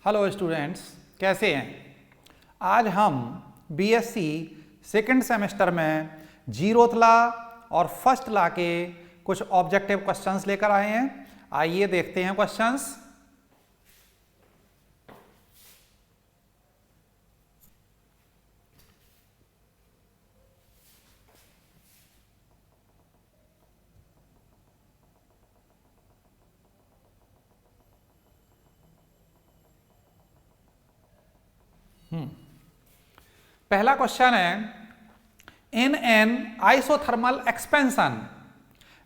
Hello students, कैसे हैं? आज हम बीएससी सेकंड सेमेस्टर में जीरोथ लॉ और फर्स्ट लॉ के कुछ ऑब्जेक्टिव क्वेश्चंस लेकर आए हैं। आइए देखते हैं क्वेश्चंस। पहला क्वेश्चन है, in an isothermal expansion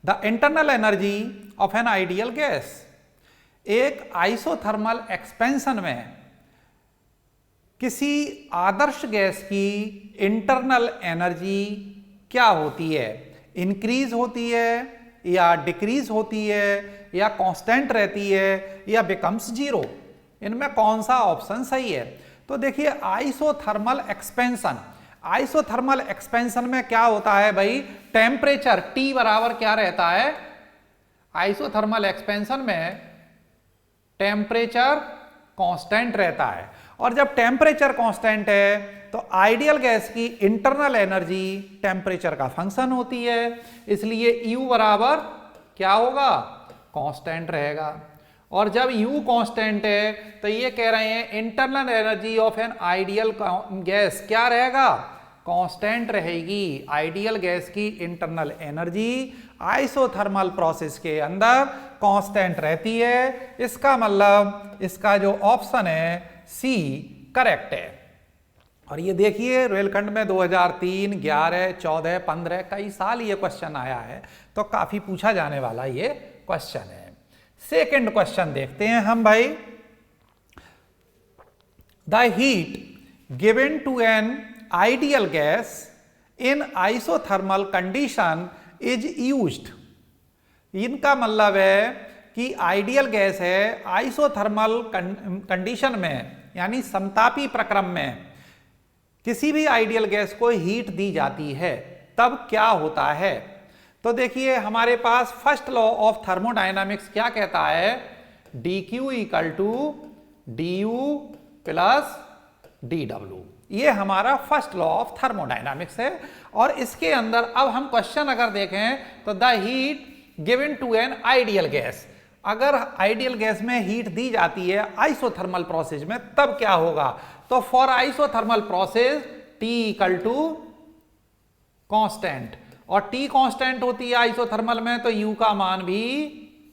the internal energy of an ideal gas. एक आइसोथर्मल एक्सपेंशन में किसी आदर्श गैस की इंटरनल एनर्जी क्या होती है? इंक्रीज होती है या डिक्रीज होती है या कांस्टेंट रहती है या बिकम्स जीरो? इनमें कौन सा ऑप्शन सही है? तो देखिए, आइसोथर्मल एक्सपेंशन में क्या होता है भाई? टेम्परेचर T बराबर क्या रहता है? आइसोथर्मल एक्सपेंशन में टेम्परेचर कांस्टेंट रहता है, और जब टेम्परेचर कांस्टेंट है तो आइडियल गैस की इंटरनल एनर्जी टेम्परेचर का फंक्शन होती है, इसलिए U बराबर क्या होगा? कांस्टेंट रहेगा। और जब U कांस्टेंट है तो ये कह रहे हैं internal energy of an ideal gas क्या रहेगा? कांस्टेंट रहेगी। आइडियल गैस की इंटरनल एनर्जी आइसोथर्मल प्रोसेस के अंदर कांस्टेंट रहती है। इसका मतलब इसका जो ऑप्शन है सी करेक्ट है। और ये देखिए, रेलखंड में 2003, 11, 14, 15 कई साल ये क्वेश्चन आया है, तो काफी पूछा जाने वाला ये क्वेश्चन है। सेकेंड क्वेश्चन देखते हैं हम भाई। The heat given to an ideal gas in isothermal condition is used. इनका मतलब है कि आइडियल गैस है, आइसोथर्मल कंडीशन में यानी समतापी प्रक्रम में किसी भी आइडियल गैस को हीट दी जाती है, तब क्या होता है? तो देखिए, हमारे पास फर्स्ट लॉ ऑफ थर्मोडायनामिक्स क्या कहता है? dq equal to du plus dw। ये हमारा फर्स्ट लॉ ऑफ थर्मोडायनामिक्स है। और इसके अंदर अब हम क्वेश्चन अगर देखें तो the heat given to an ideal gas, अगर आइडियल गैस में हीट दी जाती है आइसोथर्मल प्रोसेस में, तब क्या होगा? तो for isothermal process T equal to constant, और T कांस्टेंट होती है आइसोथर्मल में, तो U का मान भी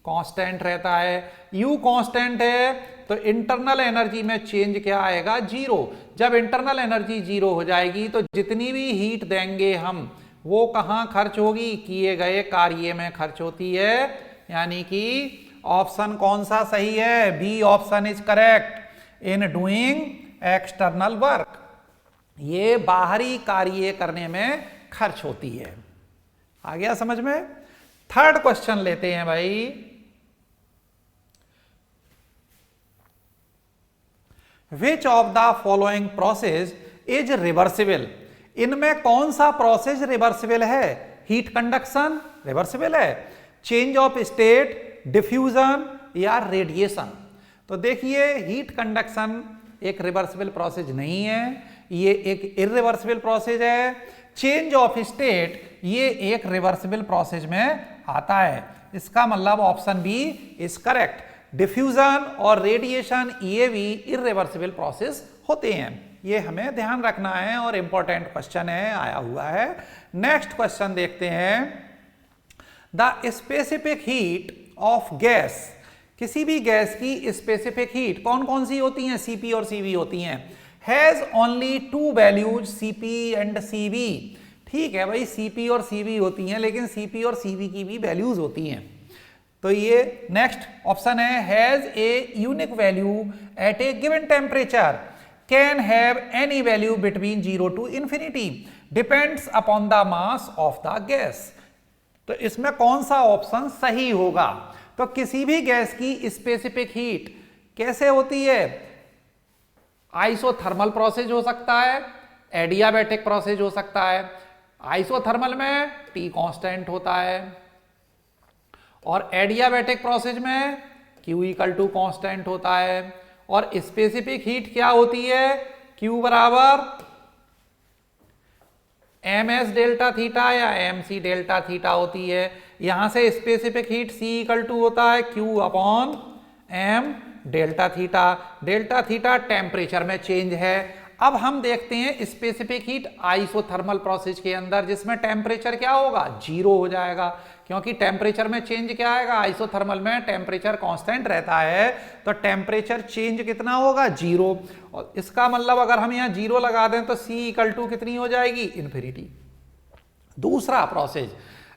कांस्टेंट रहता है। U कांस्टेंट है तो इंटरनल एनर्जी में चेंज क्या आएगा? जीरो। जब इंटरनल एनर्जी जीरो हो जाएगी तो जितनी भी हीट देंगे हम, वो कहां खर्च होगी? किए गए कार्य में खर्च होती है। यानी कि ऑप्शन कौन सा सही है? B option is correct, in doing external work. ये बाहरी कार्य करने में खर्च होती है। आ गया समझ में? थर्ड क्वेश्चन लेते हैं भाई। Which of the following process is reversible? इनमें कौन सा प्रोसेस रिवर्सिबल है? हीट कंडक्शन रिवर्सिबल है, चेंज ऑफ स्टेट, डिफ्यूजन या रेडिएशन? तो देखिए, हीट कंडक्शन एक रिवर्सिबल प्रोसेस नहीं है, ये एक इरिवर्सिबल प्रोसेस है। चेंज ऑफ स्टेट ये एक रिवर्सिबल प्रोसेस में आता है, इसका मतलब option B is correct. Diffusion और रेडिएशन ये भी इरिवर्सिबल प्रोसेस होते हैं, ये हमें ध्यान रखना है और इंपॉर्टेंट क्वेश्चन है, आया हुआ है। नेक्स्ट क्वेश्चन देखते हैं। The specific heat of gas, किसी भी गैस की स्पेसिफिक हीट कौन कौन सी होती हैं? Cp और Cv होती हैं। Has only to values Cp and Cv। ठीक है भाई, Cp और Cv होती हैं, लेकिन Cp और Cv की भी वैल्यूज होती हैं। तो ये नेक्स्ट ऑप्शन है, has a unique value at a given temperature, can have any value between 0 to infinity, depends upon the mass of the gas. तो इसमें कौन सा ऑप्शन सही होगा? तो किसी भी गैस की स्पेसिफिक हीट कैसे होती है? आइसोथर्मल प्रोसेस हो सकता है, एडियाबैटिक प्रोसेस हो सकता है। आइसोथर्मल में T कांस्टेंट होता है, और एडियाबैटिक प्रोसेस में Q इक्वल टू कांस्टेंट होता है। और स्पेसिफिक हीट क्या होती है, Q बराबर ms डेल्टा थीटा या mc डेल्टा थीटा होती है। यहां से specific heat C equal to होता है Q upon m delta theta. Delta theta temperature में चेंज है। अब हम देखते हैं स्पेसिफिक हीट आइसोथर्मल प्रोसेस के अंदर, जिसमें टेम्परेचर क्या होगा, जीरो हो जाएगा, क्योंकि टेम्परेचर में चेंज क्या आएगा, आइसोथर्मल में टेम्परेचर कांस्टेंट रहता है, तो टेम्परेचर चेंज कितना होगा, जीरो। और इसका मतलब अगर हम यहाँ जीरो लगा दें तो C इक्वल टू कितनी हो जाएगी, इन्फिनिटी। दूसरा प्रोसेस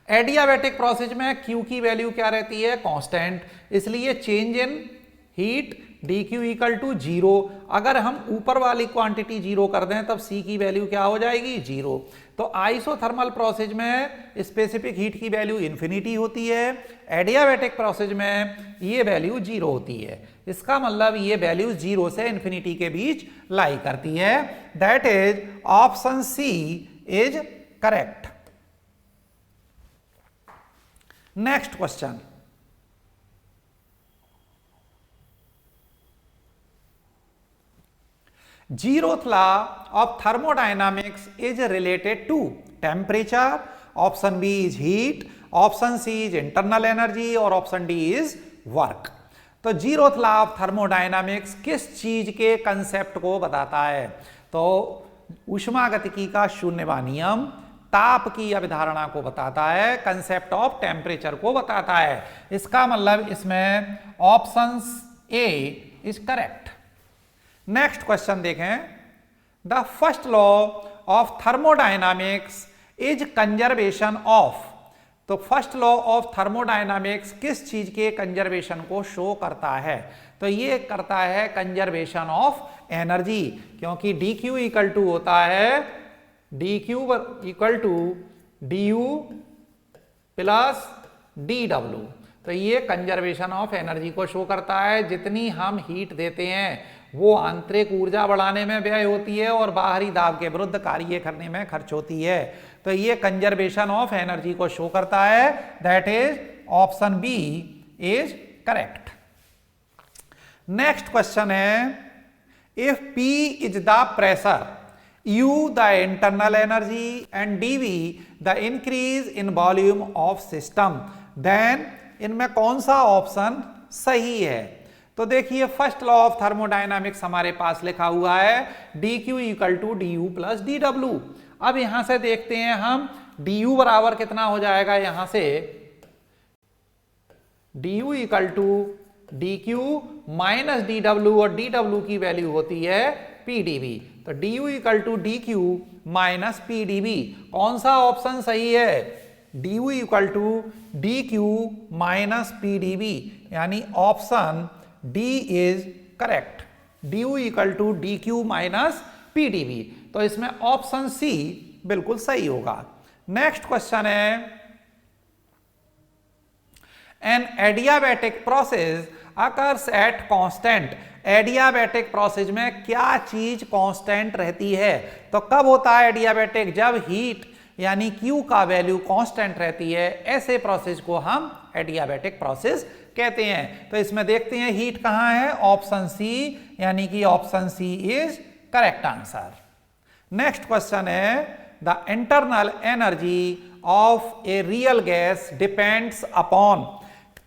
एडियाबैटिक प्रोसेस में Q की वैल्यू क्या रहती है, कांस्टेंट, इसलिए change in heat dq equal to zero. अगर हम ऊपर वाली क्वांटिटी जीरो कर दें तब C की वैल्यू क्या हो जाएगी, जीरो। तो आइसोथर्मल प्रोसेस में स्पेसिफिक हीट की वैल्यू इन्फिनिटी होती है, एडियाबैटिक प्रोसेस में ये वैल्यू जीरो होती है। इसका मतलब ये वैल्यू जीरो से इन्फिनिटी के बीच लाई करती है। That is option C is correct. Next question, zeroth law of thermodynamics is related to temperature. Option B is heat, option C is internal energy और option D is work। तो zeroth law of thermodynamics किस चीज के concept को बताता है, तो ऊष्मागतिकी का शून्यवा नियम, ताप की अवधारणा को बताता है, कंसेप्ट ऑफ टेम्परेचर को बताता है। इसका मतलब इसमें option A is correct. Next question देखें, the first law of thermodynamics is conservation of. तो फर्स्ट लॉ ऑफ थर्मोडायनामिक्स किस चीज के कंजर्वेशन को शो करता है, तो ये करता है कंजर्वेशन ऑफ एनर्जी, क्योंकि dq इक्वल टू होता है dq equal to du plus dw। तो ये कंजर्वेशन ऑफ एनर्जी को शो करता है। जितनी हम हीट देते हैं वो आंतरिक ऊर्जा बढ़ाने में व्यय होती है और बाहरी दाब के विरुद्ध कार्य करने में खर्च होती है। तो ये कंजर्वेशन ऑफ एनर्जी को शो करता है। That is option B is correct. Next question है, if P is the pressure, U the internal energy and dV the increase in volume of system, then इनमें कौन सा ऑप्शन सही है। तो देखिए फर्स्ट लॉ ऑफ थर्मोडायनामिक्स हमारे पास लिखा हुआ है dq equal to du plus dw। अब यहां से देखते हैं हम du बराबर कितना हो जाएगा, यहां से du equal to dq minus dw और dw की वैल्यू होती है pdv। तो du equal to dq minus pdv, कौन सा ऑप्शन सही है, du equal to dq minus pdv, यानी option D is correct. du equal to dq minus pdv, तो इसमें ऑप्शन सी बिल्कुल सही होगा। नेक्स्ट क्वेश्चन है, an adiabatic process occurs at constant. Adiabatic process में क्या चीज कांस्टेंट रहती है, तो कब होता है एडियाबैटिक, जब हीट यानी Q का वैल्यू कांस्टेंट रहती है, ऐसे प्रोसेस को हम एडियाबैटिक प्रोसेस कहते हैं। तो इसमें देखते हैं हीट कहां है, ऑप्शन सी, यानी कि option C is correct answer. Next question है, the internal energy of a real gas depends upon.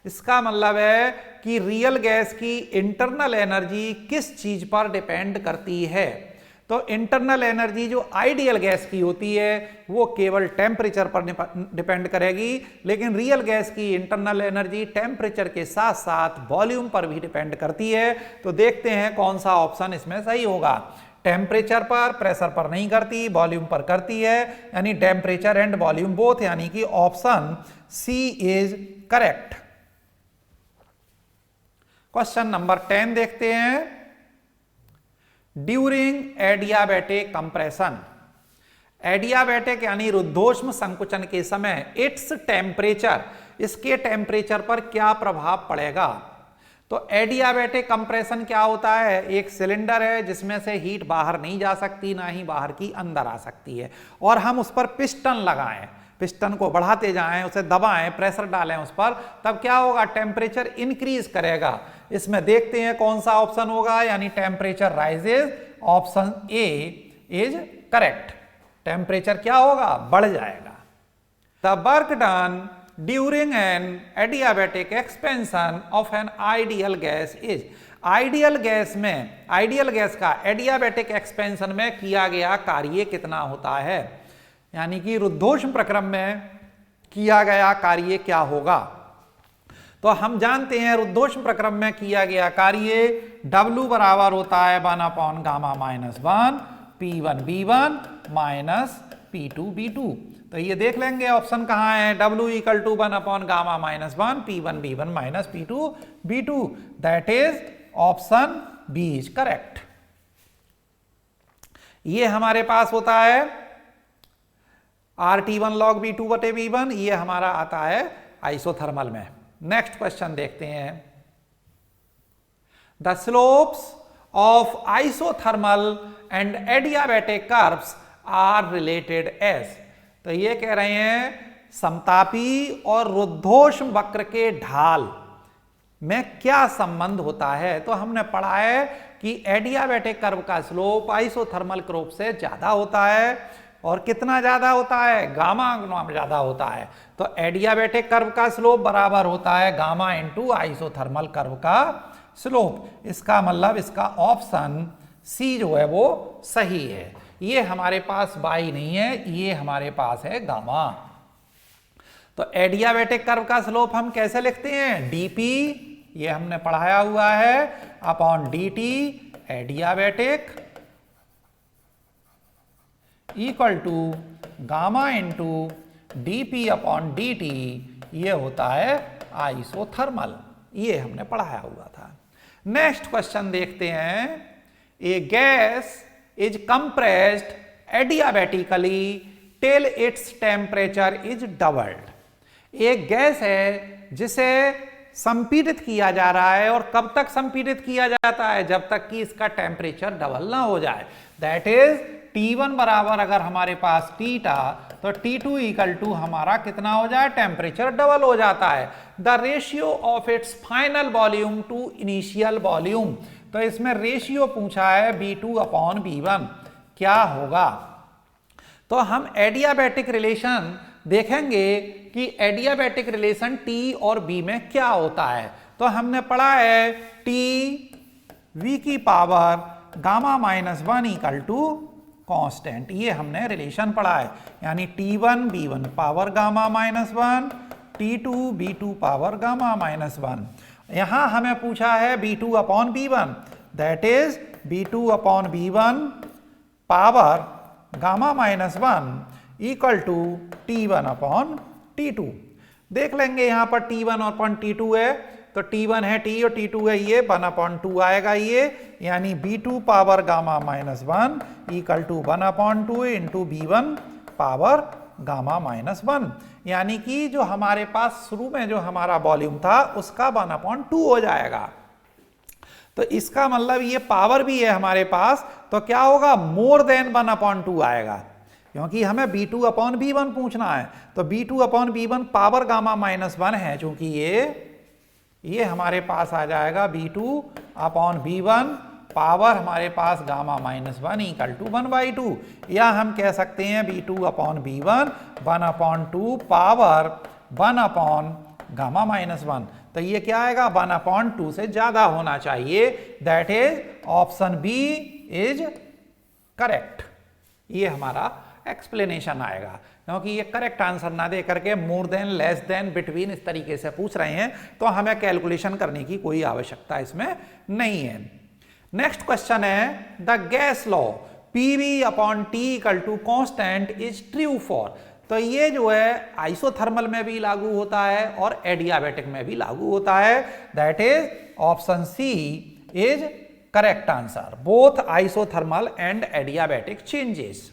इसका मतलब है कि रियल गैस की इंटरनल एनर्जी किस चीज पर डिपेंड करती है। तो इंटरनल एनर्जी जो आइडियल गैस की होती है वो केवल टेम्परेचर पर डिपेंड करेगी, लेकिन रियल गैस की इंटरनल एनर्जी टेम्परेचर के साथ साथ वॉल्यूम पर भी डिपेंड करती है। तो देखते हैं कौन सा ऑप्शन इसमें सही होगा। टेम्परेचर पर, प्रेशर पर नहीं करती, वॉल्यूम पर करती है, यानी टेम्परेचर एंड वॉल्यूम बोथ, यानी कि option C is correct. Question number 10 देखते हैं, ड्यूरिंग एडियाबैटिक कंप्रेशन। एडियाबैटिक यानी रुद्धोष्म संकुचन के समय इट्स टेम्परेचर, इसके टेम्परेचर पर क्या प्रभाव पड़ेगा। तो एडियाबैटिक कंप्रेशन क्या होता है, एक सिलेंडर है जिसमें से हीट बाहर नहीं जा सकती, ना ही बाहर की अंदर आ सकती है, और हम उस पर पिस्टन लगाएं। पिस्टन को बढ़ाते जाएं, उसे दबाएं, प्रेशर डालें उस पर, तब क्या होगा, टेम्परेचर इंक्रीज करेगा। इसमें देखते हैं कौन सा ऑप्शन होगा, यानी temperature rises, option A is correct. Temperature क्या होगा, बढ़ जाएगा। The work done during an adiabatic expansion of an ideal gas is, ideal gas में, आइडियल गैस का एडियाबैटिक एक्सपेंशन में किया गया कार्य कितना होता है, यानी कि रुद्धोष्म प्रक्रम में किया गया कार्य क्या होगा। तो हम जानते हैं रुद्धोष्म प्रक्रम में किया गया कार्य W बराबर होता है 1 gamma -1 P1 B1 minus P2 B2। तो ये देख लेंगे ऑप्शन कहाँ है, W equal to 1 gamma -1 P1 B1 minus P2 B2, that is option B is correct. ये हमारे पास होता है RT1 log V2 बटे V1, ये हमारा आता है आइसोथर्मल में। नेक्स्ट क्वेश्चन देखते हैं, the slopes of isothermal and adiabatic curves are related as. तो ये कह रहे हैं समतापी और रुद्धोष्म वक्र के ढाल में क्या संबंध होता है। तो हमने पढ़ा है कि एडियाबैटिक कर्व का स्लोप आइसोथर्मल कर्व से ज्यादा होता है, और कितना ज्यादा होता है, गामा गुना ज्यादा होता है। तो एडियाबैटिक कर्व का स्लोप बराबर होता है गामा इंटू आइसोथर्मल कर्व का स्लोप। इसका मतलब इसका ऑप्शन सी जो है वो सही है। ये हमारे पास बाई नहीं है, ये हमारे पास है गामा। तो एडियाबैटिक कर्व का स्लोप हम कैसे लिखते हैं, डीपी, ये हमने पढ़ाया हुआ है, upon DT adiabatic equal to gamma into DP upon DT, ये होता है आइसोथर्मल। ये हमने पढ़ाया हुआ था। नेक्स्ट क्वेश्चन देखते हैं, a gas is compressed adiabatically till its temperature is doubled. एक गैस है जिसे संपीड़ित किया जा रहा है, और कब तक संपीड़ित किया जाता है, जब तक कि इसका टेम्परेचर डबल ना हो जाए। दैट इज T1 बराबर अगर हमारे पास T था, तो T2 इक्वल टू हमारा कितना हो जाए, टेम्परेचर डबल हो जाता है। The ratio of its final volume to initial volume. तो इसमें रेशियो पूछा है B2 अपॉन B1, क्या होगा। तो हम एडियाबैटिक रिलेशन देखेंगे कि एडियाबैटिक रिलेशन T और B में क्या होता है। तो हमने पढ़ा है T V की power gamma -1 equal to constant, ये हमने रिलेशन पढ़ा है, यानी T1 B1 power gamma -1 T2 B2 power gamma -1। यहां हमें पूछा है B2 upon B1, that is B2 upon B1 power gamma -1 equal to T1 upon T2। देख लेंगे यहां पर T1 अपॉन T2 है, तो T1 है T और T2 है ये 1/2 आएगा ये, यानी B2 power gamma -1 equal to 1/2 into B1 power gamma -1, यानी कि जो हमारे पास शुरू में जो हमारा वॉल्यूम था उसका 1/2 हो जाएगा। तो इसका मतलब ये पावर भी है हमारे पास, तो क्या होगा, मोर देन 1/2 आएगा, क्योंकि हमें B2 अपॉन B1 पूछना है। तो B2 upon B1 power gamma -1 है, चूंकि ये हमारे पास आ जाएगा B2 अपॉन B1 पावर हमारे पास गामा -1 इक्वल टू 1/2, या हम कह सकते हैं B2 upon B1 1/2 power 1 upon gamma -1। तो ये क्या आएगा, 1/2 से ज्यादा होना चाहिए, that is option B is correct. ये हमारा एक्सप्लेनेशन आएगा, क्योंकि ये करेक्ट आंसर ना दे करके more than, less than, between इस तरीके से पूछ रहे हैं, तो हमें कैलकुलेशन करने की कोई आवश्यकता इसमें नहीं है। नेक्स्ट क्वेश्चन है, the gas law PV upon T equal to constant is true for. तो ये जो है आइसोथर्मल में भी लागू होता है और एडियाबैटिक में भी लागू होता है, that is option C is correct answer, both isothermal and adiabatic changes.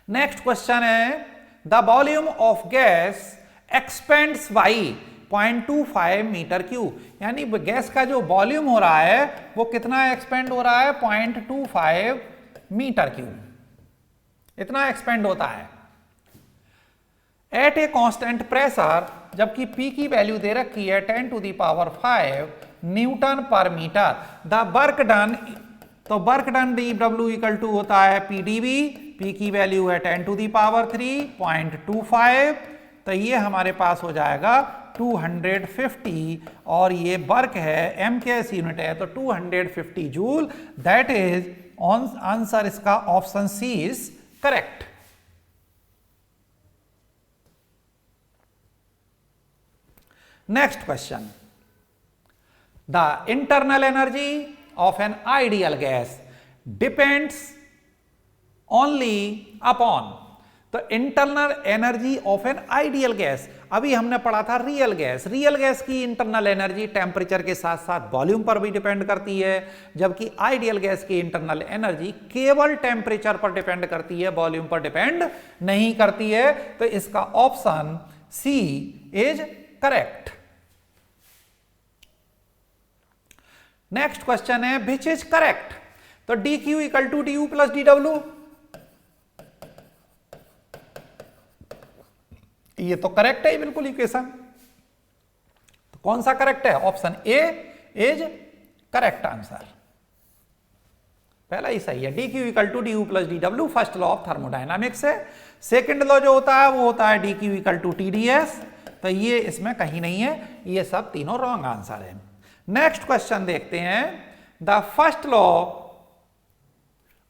Next question है, the volume of gas expands by 0.25 metre cube, यानी गैस का जो वॉल्यूम हो रहा है वो कितना एक्सपेंड हो रहा है, 0.25 मीटर क्यूब, इतना एक्सपेंड होता है। एट ए कांस्टेंट प्रेशर, जबकि P की वैल्यू दे रखी है 10 to the power 5 newton per metre, the work done, तो work done dW equal to होता है PdV, P की वैल्यू है 10 टू द पावर 3.25, तो ये हमारे पास हो जाएगा 250 और ये वर्क है m के यूनिट है तो 250 जूल, दैट इज आंसर इसका option C is correct. Next question. The internal energy of an ideal gas depends only upon, तो internal energy of an ideal gas, अभी हमने पढ़ा था रियल गैस, रियल गैस की internal energy temperature के साथ साथ वॉल्यूम पर भी डिपेंड करती है, जबकि आइडियल गैस की इंटरनल एनर्जी केवल टेम्परेचर पर डिपेंड करती है, वॉल्यूम पर डिपेंड नहीं करती है, तो इसका option C is correct. Next question है विच इज करेक्ट, तो D Q equal to D U plus D W, ये तो करेक्ट है बिल्कुल इक्वेशन, तो कौन सा करेक्ट है, option A is correct answer, पहला ही सही है, D Q equal to D U plus D W first law of thermodynamics है। सेकेंड लॉ जो होता है वो होता है D Q equal to T D S, तो ये इसमें कहीं नहीं है, ये सब तीनों रॉन्ग आंसर है। नेक्स्ट क्वेश्चन देखते हैं, the first law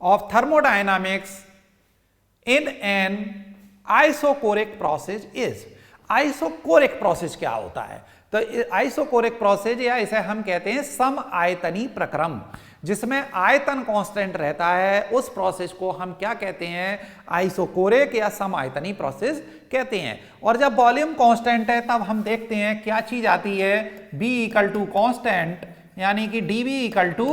of thermodynamics in an isochoric process is, isochoric process क्या होता है, तो आइसोकोरिक प्रोसेस या इसे हम कहते हैं सम आयतनी प्रक्रम, जिसमें आयतन कांस्टेंट रहता है, उस प्रोसेस को हम क्या कहते हैं, आइसोकोरिक या सम आयतनी प्रोसेस कहते हैं। और जब वॉल्यूम कांस्टेंट है तब हम देखते हैं क्या चीज आती है, B इक्वल टू कांस्टेंट, यानी कि dV इक्वल टू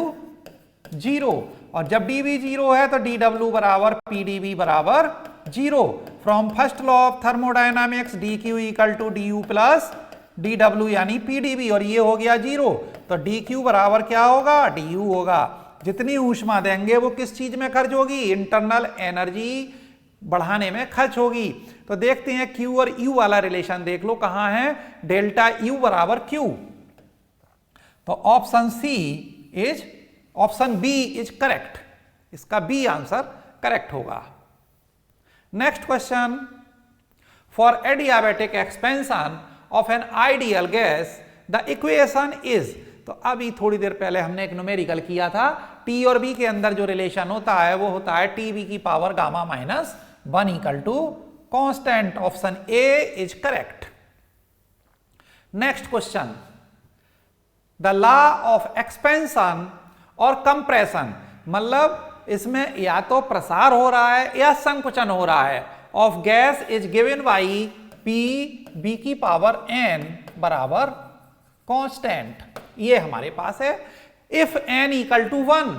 0, और जब dV 0 है तो dW बराबर PdV बराबर 0। From first law of thermodynamics dQ equal to du plus dW यानी PdV, और ये हो गया 0, तो dQ बराबर क्या होगा, du होगा। जितनी ऊष्मा देंगे वो किस चीज में खर्च होगी, इंटरनल एनर्जी बढ़ाने में खर्च होगी। तो देखते हैं Q और U वाला रिलेशन देख लो कहां है, डेल्टा U बराबर Q, तो option C is, option B is correct, इसका बी आंसर करेक्ट होगा। Next question, for adiabatic expansion of an ideal gas the equation is, तो अभी थोड़ी देर पहले हमने एक न्यूमेरिकल किया था, T और B के अंदर जो रिलेशन होता है वो होता है TB की power gamma minus 1 equal to constant, option A is correct. Next question, the law of expansion और कंप्रेशन, मतलब इसमें या तो प्रसार हो रहा है या संकुचन हो रहा है, of gas is given by P B की पावर n बराबर कांस्टेंट, ये हमारे पास है। If n equal to 1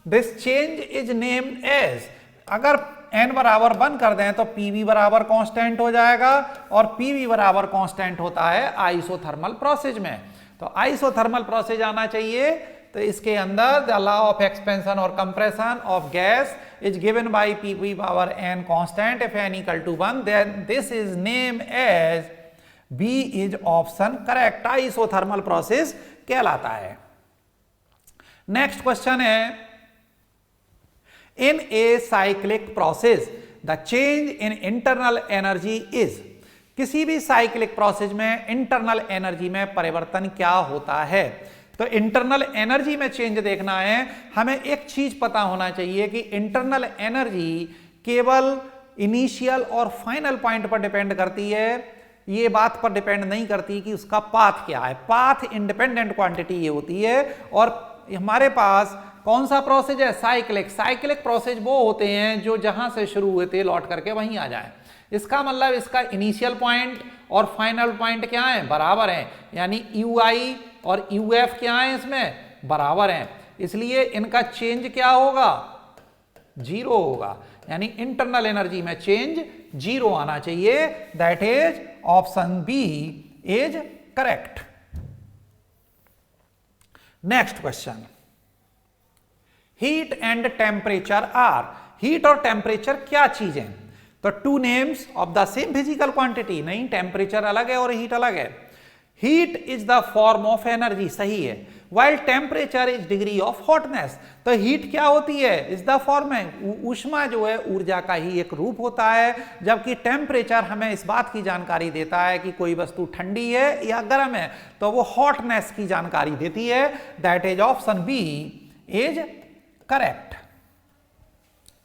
this change is named as, अगर n बराबर 1 कर दें तो PV बराबर कांस्टेंट हो जाएगा, और PV बराबर कांस्टेंट होता है आइसोथर्मल प्रोसेस में, तो आइसोथर्मल प्रोसेस आना चाहिए, तो इसके अंदर द लॉ ऑफ एक्सपेंशन और compression of gas is given by PV power n constant, if n equal to 1 then this is name as, B is option correct, isothermal process कहलाता है। Next question है, in a cyclic process the change in internal energy is, किसी भी cyclic process में internal energy में परिवर्तन क्या होता है, तो इंटरनल एनर्जी में चेंज देखना है, हमें एक चीज पता होना चाहिए कि इंटरनल एनर्जी केवल इनिशियल और फाइनल पॉइंट पर डिपेंड करती है, ये बात पर डिपेंड नहीं करती कि उसका पाथ क्या है, पाथ इंडिपेंडेंट क्वांटिटी ये होती है। और हमारे पास कौन सा प्रोसेस है, साइक्लिक, साइक्लिक प्रोसेस वो होते हैं जो जहां से शुरू हुए थे लौट करके वहीं आ जाए, इसका मतलब इसका इनिशियल पॉइंट और फाइनल पॉइंट क्या है, बराबर है, यानी UI और UF क्या है इसमें बराबर हैं, इसलिए इनका चेंज क्या होगा, 0 होगा, यानी इंटरनल एनर्जी में चेंज 0 आना चाहिए, that is option B is correct. Next question, heat and temperature are, heat और टेम्परेचर क्या चीज है, तो two names of the same physical quantity, नहीं, टेम्परेचर अलग है और हीट अलग है। Heat is the form of energy, सही है, while temperature is degree of hotness. तो हीट क्या होती है, इज द फॉर्म है, ऊष्मा जो है ऊर्जा का ही एक रूप होता है, जबकि टेम्परेचर हमें इस बात की जानकारी देता है कि कोई वस्तु ठंडी है या गर्म है, तो वो हॉटनेस की जानकारी देती है। That is option B is correct.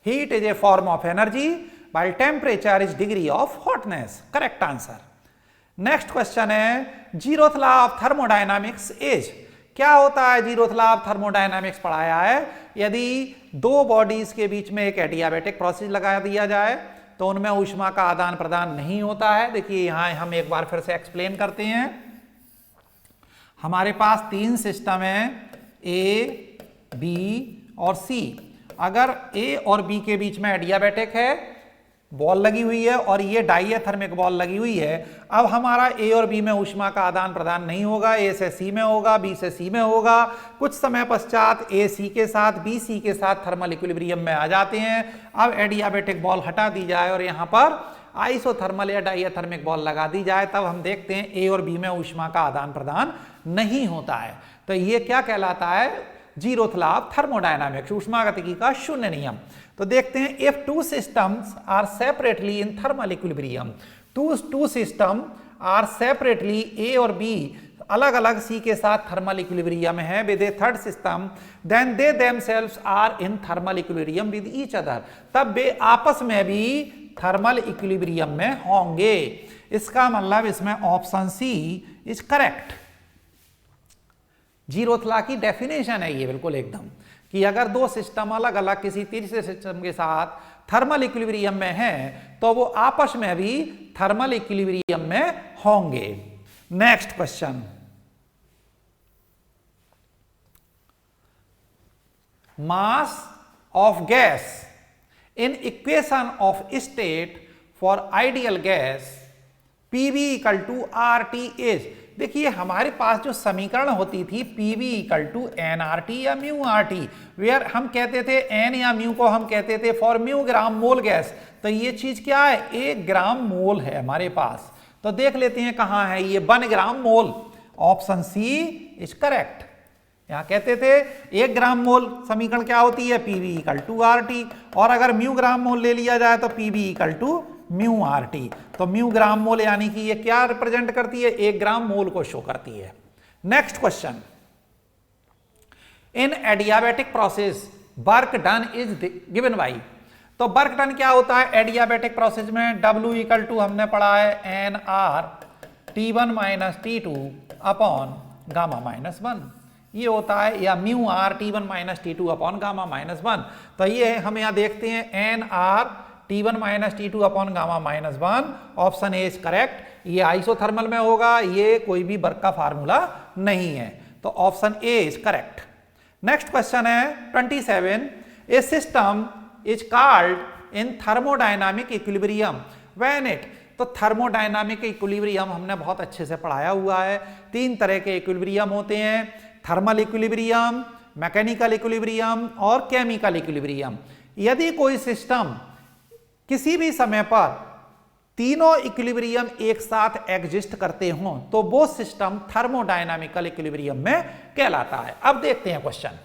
Heat is a form of energy while temperature is degree of hotness, correct answer। Next question है zeroth law of thermodynamics is, क्या होता है जीरोथ लॉ ऑफ थर्मोडायनामिक्स पढ़ाया है, यदि दो bodies के बीच में एक एडियाबैटिक प्रोसेस लगा दिया जाए तो उनमें ऊष्मा का आदान प्रदान नहीं होता है। देखिए यहां हम एक बार फिर से एक्सप्लेन करते हैं। हमारे पास तीन सिस्टम है, ए, बी और सी। अगर ए और बी के बीच में एडियाबैटिक है, बॉल लगी हुई है और ये डाइथर्मिक बॉल लगी हुई है, अब हमारा ए और बी में ऊष्मा का आदान प्रदान नहीं होगा, ए से सी में होगा, बी से सी में होगा। कुछ समय पश्चात ए सी के साथ, बी सी के साथ थर्मल इक्विलिब्रियम में आ जाते हैं। अब एडियाबैटिक बॉल हटा दी जाए और यहाँ पर आइसोथर्मल या डाइथर्मिक बॉल लगा दी जाए, तब हम देखते हैं ए और बी में ऊष्मा का आदान प्रदान नहीं होता है। तो ये क्या कहलाता है, जीरोथ लॉ ऑफ थर्मोडायनामिक्स, ऊष्मागतिकी का शून्य नियम। तो देखते हैं, if two systems are separately in thermal equilibrium, two system are separately, A और बी अलग अलग सी के साथ थर्मल इक्विलिब्रियम है with a third system, then they themselves are in thermal equilibrium with each other, तब वे आपस में भी थर्मल इक्विलिब्रियम में होंगे। इसका मतलब इसमें option C is correct. Zeroth law की डेफिनेशन है ये बिल्कुल एकदम, कि अगर दो सिस्टम अलग अलग किसी तीसरे सिस्टम के साथ थर्मल इक्विलिब्रियम में हैं तो वो आपस में भी थर्मल इक्विलिब्रियम में होंगे। Next question, mass of gas in equation of state for ideal gas PV equal to RT is. देखिए हमारे पास जो समीकरण होती थी PV इक्वल टू nRT या म्यू RT, वेयर हम कहते थे n या म्यू को हम कहते थे for mu gram mole gas. तो ये चीज क्या है, 1 ग्राम मोल है हमारे पास। तो देख लेते हैं कहां है ये 1 ग्राम मोल, ऑप्शन सी इज करेक्ट। यहां कहते थे 1 ग्राम मोल समीकरण क्या होती है, PV इक्वल टू RT, और अगर म्यू ग्राम मोल ले लिया जाए तो PV equal to mu RT। तो म्यू ग्राम मोल यानी कि ये क्या रिप्रेजेंट करती है, 1 ग्राम मोल को शो करती है। Next question, in adiabatic process work done is given by. तो वर्क डन क्या होता है एडियाबैटिक प्रोसेस में, W इक्वल टू हमने पढ़ा है NR T1 minus T2 upon gamma minus 1, ये होता है, या mu R T1 minus T2 upon gamma minus 1। तो ये हम यहां देखते हैं NR T1 minus T2 upon gamma minus 1, option A is correct. ये आइसोथर्मल में होगा, ये कोई भी वर्क का फार्मूला नहीं है, तो option A is correct. Next question है 27, a system is called in thermodynamic equilibrium when it. तो थर्मोडायनामिक इक्विलिब्रियम हमने बहुत अच्छे से पढ़ाया हुआ है। 3 तरह के इक्विलिब्रियम होते हैं, थर्मल इक्विलिब्रियम, मैकेनिकल इक्विलिब्रियम और केमिकल इक्विलिब्रियम। यदि कोई सिस्टम किसी भी समय पर तीनों इक्विलिब्रियम एक साथ एग्जिस्ट करते हों तो वो सिस्टम थर्मोडायनामिकल इक्विलिब्रियम में कहलाता है। अब देखते हैं question,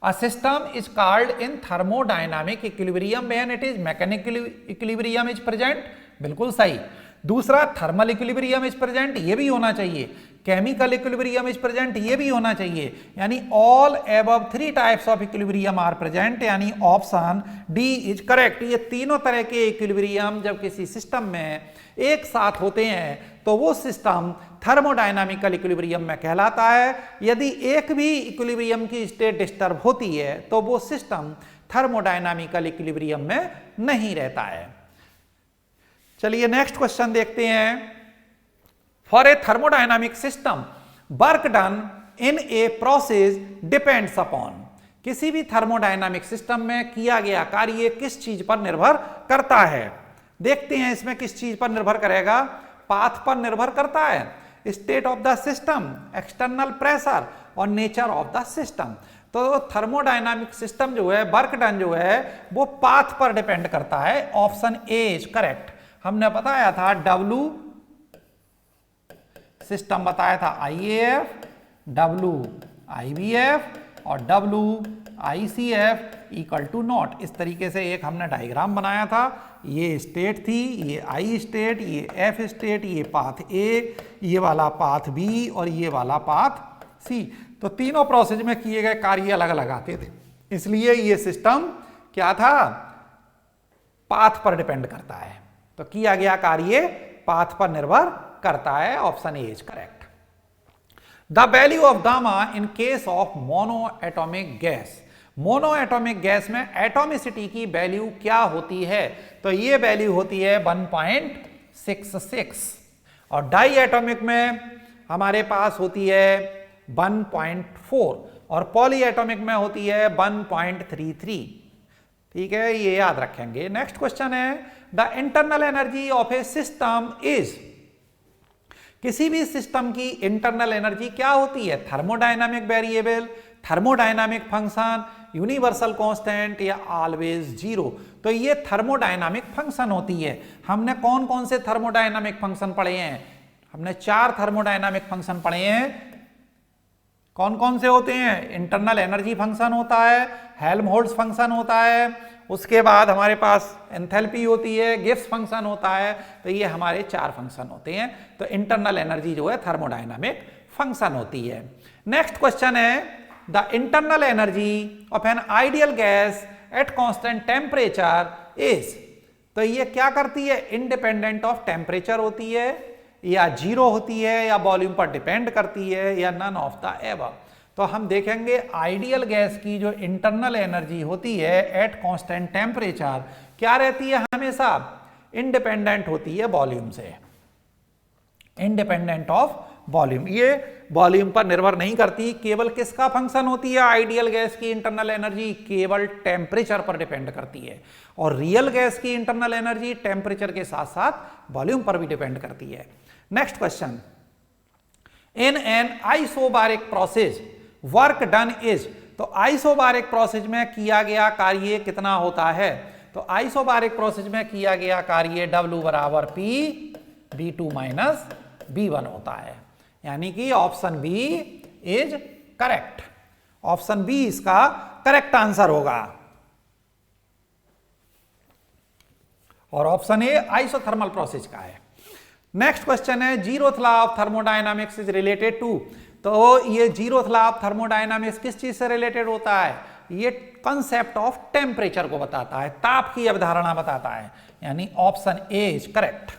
a system is called in thermodynamic equilibrium when it is mechanical equilibrium is present, बिल्कुल सही। दूसरा थर्मल इक्विलिब्रियम इज प्रेजेंट, ये भी होना चाहिए। केमिकल इक्विलिब्रियम इज प्रेजेंट, ये भी होना चाहिए। यानी all above 3 types of equilibrium are present, यानी ऑप्शन डी इज करेक्ट। ये तीनों तरह के इक्विलिब्रियम जब किसी सिस्टम में एक साथ होते हैं तो वो सिस्टम थर्मोडायनामिकल इक्विलिब्रियम में कहलाता है। यदि एक भी इक्विलिब्रियम की स्टेट डिस्टर्ब होती है तो वो सिस्टम थर्मोडायनामिकल इक्विलिब्रियम में नहीं रहता है। चलिए नेक्स्ट क्वेश्चन देखते हैं, for a thermodynamic system work done in a process depends upon. किसी भी थर्मोडायनामिक सिस्टम में किया गया कार्य किस चीज पर निर्भर करता है। देखते हैं इसमें किस चीज पर निर्भर करेगा, पाथ पर निर्भर करता है, state of the system, external pressure और नेचर ऑफ द सिस्टम। तो थर्मोडायनामिक सिस्टम जो है, वर्क डन जो है वो पाथ पर डिपेंड करता है। Option A is correct. हमने बताया था W सिस्टम बताया था IAF, W IBF और W ICF equal to nought. इस तरीके से एक हमने डायग्राम बनाया था। ये स्टेट थी, ये I स्टेट, ये F स्टेट, ये पाथ A, ये वाला पाथ B और ये वाला पाथ C। तो तीनों प्रोसेस में किए गए कार्य अलग अलग आते थे, इसलिए ये सिस्टम क्या था, पाथ पर डिपेंड करता है। तो किया गया कार्य पाथ पर निर्भर करता है। Option A is correct. The value of gamma in case of mono atomic gas. Mono atomic gas में एटॉमिसिटी की वैल्यू क्या होती है? तो ये वैल्यू होती है 1.66 और डाई एटॉमिक में हमारे पास होती है 1.4 और पॉली एटॉमिक में होती है 1.33। ठीक है, ये याद रखेंगे। नेक्स्ट क्वेश्चन है the internal energy of A system is. किसी भी सिस्टम की इंटरनल एनर्जी क्या होती है? Thermodynamic variable, thermodynamic function, universal constant या ऑलवेज जीरो। तो ये थर्मोडायनामिक फंक्शन होती है। हमने कौन कौन से थर्मोडायनामिक फंक्शन पढ़े हैं? हमने 4 थर्मोडायनामिक फंक्शन पढ़े हैं। कौन कौन से होते हैं? इंटरनल एनर्जी फंक्शन होता है, हेल्महोल्ट्ज फंक्शन होता है, उसके बाद हमारे पास एंथैल्पी होती है, गिब्स फंक्शन होता है। तो ये हमारे 4 फंक्शन होते हैं। तो इंटरनल एनर्जी जो है थर्मोडायनामिक फंक्शन होती है। नेक्स्ट क्वेश्चन है the internal energy of an ideal gas at constant temperature is. तो ये क्या करती है? इंडिपेंडेंट ऑफ टेम्परेचर होती है या जीरो होती है या वॉल्यूम पर डिपेंड करती है या नन ऑफ द एबव। तो हम देखेंगे आइडियल गैस की जो इंटरनल एनर्जी होती है एट कांस्टेंट टेम्परेचर क्या रहती है? हमेशा इंडिपेंडेंट होती है वॉल्यूम से, इंडिपेंडेंट ऑफ वॉल्यूम। ये वॉल्यूम पर निर्भर नहीं करती। केवल किसका फंक्शन होती है आइडियल गैस की इंटरनल एनर्जी? केवल टेम्परेचर पर डिपेंड करती है। और रियल गैस की इंटरनल एनर्जी टेम्परेचर के साथ साथ वॉल्यूम पर भी डिपेंड करती है। Next question, in an isobaric process work done is. तो आइसोबारिक प्रोसेस में किया गया कार्य कितना होता है? तो आइसोबारिक प्रोसेस में किया गया कार्य W बराबर P B2 माइनस B1 होता है, यानी कि option B is correct. Option B इसका करेक्ट आंसर होगा और ऑप्शन ए आइसोथर्मल प्रोसेस का है। नेक्स्ट क्वेश्चन है zeroth law of thermodynamics is related to. तो ये जीरोथ लॉ ऑफ थर्मोडायनामिक्स किस चीज से रिलेटेड होता है? ये कंसेप्ट ऑफ टेम्परेचर को बताता है, ताप की अवधारणा बताता है, यानी option A is correct.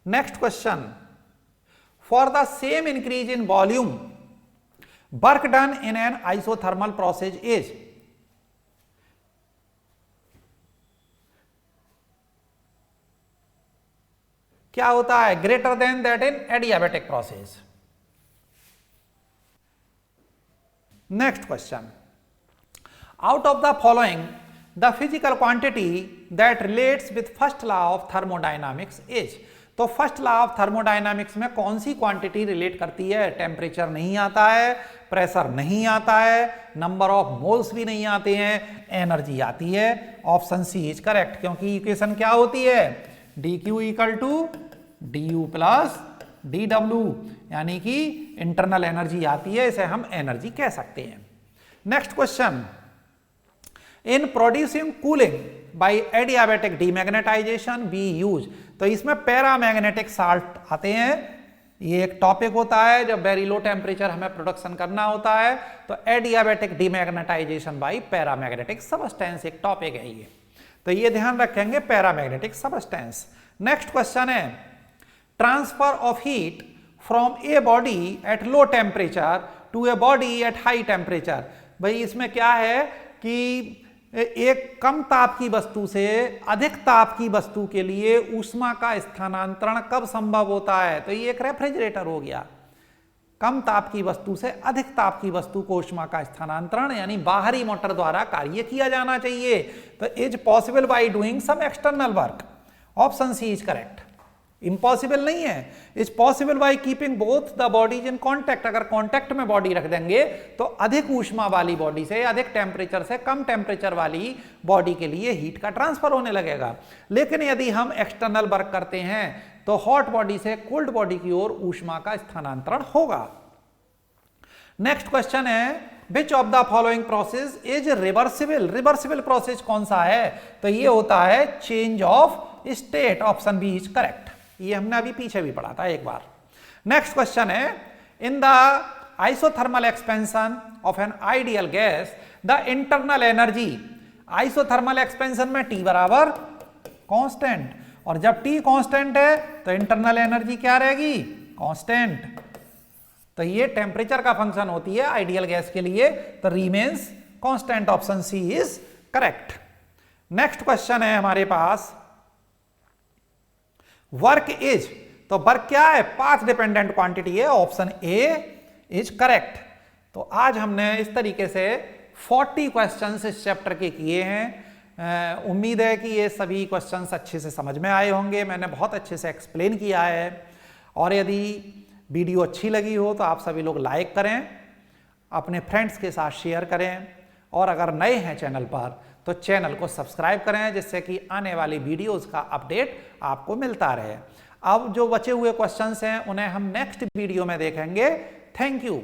Next question, for the same increase in volume work done in an isothermal process is. क्या होता है? Greater than that in adiabatic process. Next question, out of the following the physical quantity that relates with first law of thermodynamics is. तो first law of thermodynamics में कौन सी quantity relate करती है? Temperature नहीं आता है, प्रेशर नहीं आता है, नंबर ऑफ मोल्स भी नहीं आते हैं, एनर्जी आती है। ऑप्शन सी इज करेक्ट, क्योंकि इक्वेशन क्या होती है? dq equal to du plus dw, यानी कि इंटरनल एनर्जी आती है, इसे हम एनर्जी कह सकते हैं। Next question, in producing cooling by adiabatic demagnetisation be use. तो इसमें पैरामैग्नेटिक साल्ट आते हैं। ये एक टॉपिक होता है जब वेरी लो टेम्परेचर हमें प्रोडक्शन करना होता है, तो adiabatic demagnetisation by paramagnetic substance एक टॉपिक है ये, तो ये ध्यान रखेंगे, पैरामैग्नेटिक सबस्टेंस। नेक्स्ट क्वेश्चन है transfer of heat from a body at low temperature to a body at high temperature. भाई इसमें क्या है कि एक कम ताप की वस्तु से अधिक ताप की वस्तु के लिए ऊष्मा का स्थानांतरण कब संभव होता है? तो ये एक रेफ्रिजरेटर हो गया। कम ताप की वस्तु से अधिक ताप की वस्तु को ऊष्मा का स्थानांतरण यानी बाहरी मोटर द्वारा कार्य किया जाना चाहिए। तो is possible by doing some external work. Option C is correct. Impossible नहीं है, is possible by keeping both the bodies in contact. अगर कांटेक्ट में बॉडी रख देंगे तो अधिक ऊष्मा वाली बॉडी से, अधिक टेम्परेचर से कम टेम्परेचर वाली बॉडी के लिए हीट का ट्रांसफर होने लगेगा। लेकिन यदि हम एक्सटर्नल वर्क करते हैं तो हॉट बॉडी से कोल्ड बॉडी की ओर ऊष्मा का स्थानांतरण होगा। नेक्स्ट क्वेश्चन है, which of the following process is reversible. Reversible process कौन सा है? तो ये होता है change of state. Option B is correct. ये हमने अभी पीछे भी पढ़ा था एक बार। नेक्स्ट क्वेश्चन है, in the isothermal expansion of an ideal gas the internal energy. Isothermal expansion में T बराबर कांस्टेंट, और जब T कांस्टेंट है तो इंटरनल एनर्जी क्या रहेगी? कांस्टेंट। तो ये टेम्परेचर का फंक्शन होती है आइडियल गैस के लिए, तो remains constant. Option C is correct. Next question है हमारे पास, वर्क इज। तो वर्क क्या है? पाथ डिपेंडेंट क्वांटिटी है। Option A is correct. तो आज हमने इस तरीके से 40 क्वेश्चंस इस चैप्टर के किए हैं। उम्मीद है कि ये सभी क्वेश्चंस अच्छे से समझ में आए होंगे। मैंने बहुत अच्छे से एक्सप्लेन किया है। और यदि वीडियो अच्छी लगी हो तो आप सभी लोग लाइक करें, अपने फ्रेंड्स के साथ शेयर करें, और अगर नए हैं चैनल पर तो चैनल को सब्सक्राइब करें, जिससे कि आने वाली वीडियोस का अपडेट आपको मिलता रहे। अब जो बचे हुए क्वेश्चंस हैं उन्हें हम नेक्स्ट वीडियो में देखेंगे। Thank you.